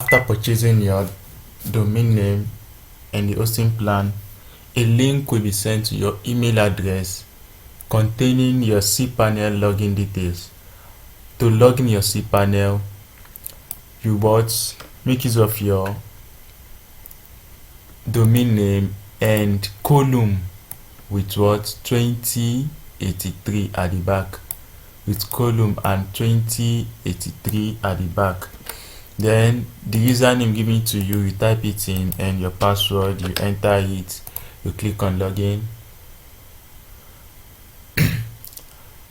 After purchasing your domain name and the hosting plan, a link will be sent to your email address containing your CPANEL login details. To log in your CPANEL, you make use of your domain name and column with 2083 at the back, with column and 2083 at the back. Then the username given to you, you type it in, and your password, you enter it, you click on login.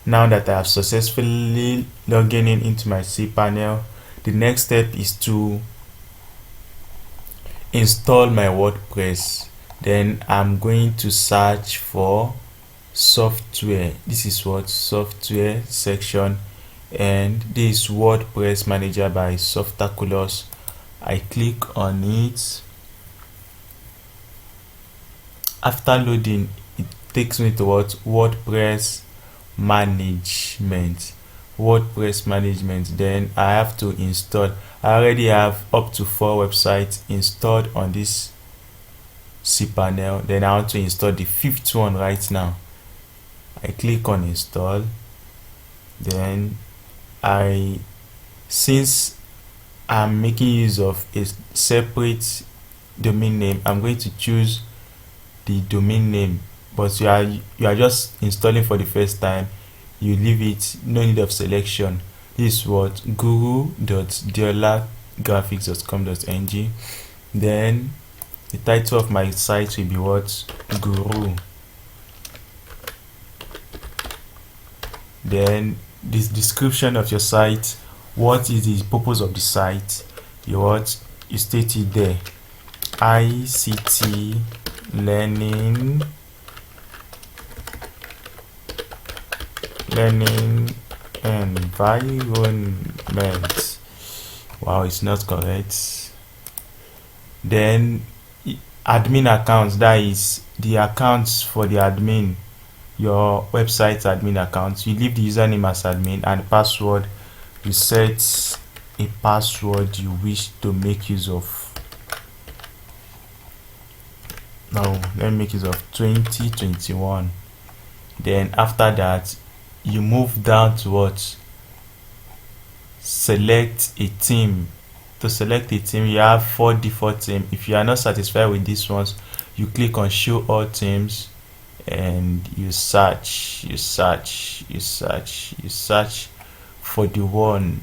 Now that I have successfully logged in into my CPANEL, the next step is to install my WordPress. Then I'm going to search for software. This is what software section, and this is WordPress Manager by SOFTACULOUS. I click on it. After loading, it takes me to WordPress management. Then I have to install. I already have up to 4 websites installed on this CPANEL. Then I want to install the 5th one right now. I click on install. Then since I'm making use of a separate domain name, I'm going to choose the domain name. But you are just installing for the first time, you leave it, no need of selection. This is what guru.diolagraphics.com.ng. Then the title of my site will be Guru. Then this description of your site, what is the purpose of the site, you state it there. ICT learning environment. Wow, it's not correct. Then admin accounts, that is the accounts for the admin, your website's admin accounts. You leave the username as admin, and password, you set a password you wish to make use of. Now let me make use of 2021. Then after that, you move down to select a theme. To select a theme, you have 4 default themes. If you are not satisfied with these ones, you click on show all themes, and you search for the one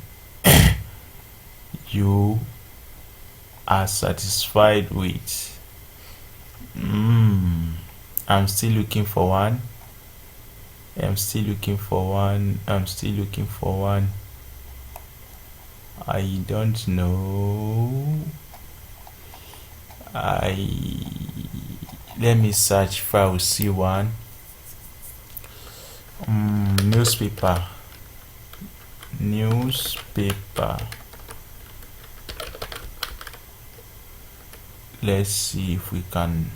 you are satisfied with. I'm still looking for one. I don't know. Let me search if I will see one. Newspaper. Let's see if we can.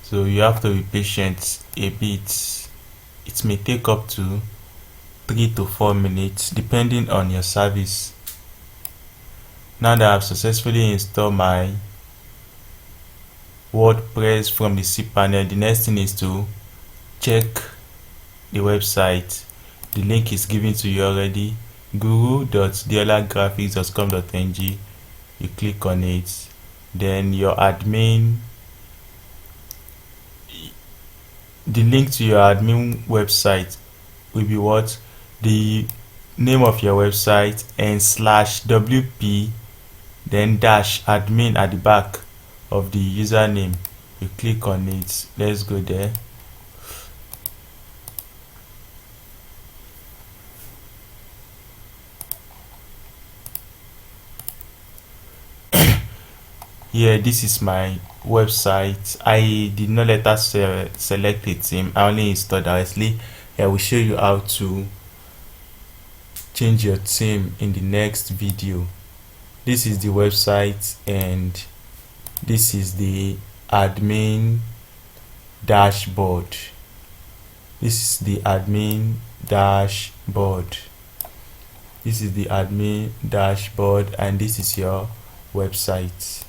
So you have to be patient a bit. It may take up to 3 to 4 minutes depending on your service. Now that I've successfully installed my WordPress from the CPANEL, the next thing is to check the website. The link is given to you already, guru.diolagraphics.com.ng. You click on it. Then your admin, the link to your admin website will be the name of your website and /wp, then -admin at the back of the username. You click on it. Let's go there. Here, this is my website. I did not let us select a theme. I only installed directly. I will show you how to change your theme in the next video. This is the website, and this is the admin dashboard. This is the admin dashboard. This is the admin dashboard, and this is your website.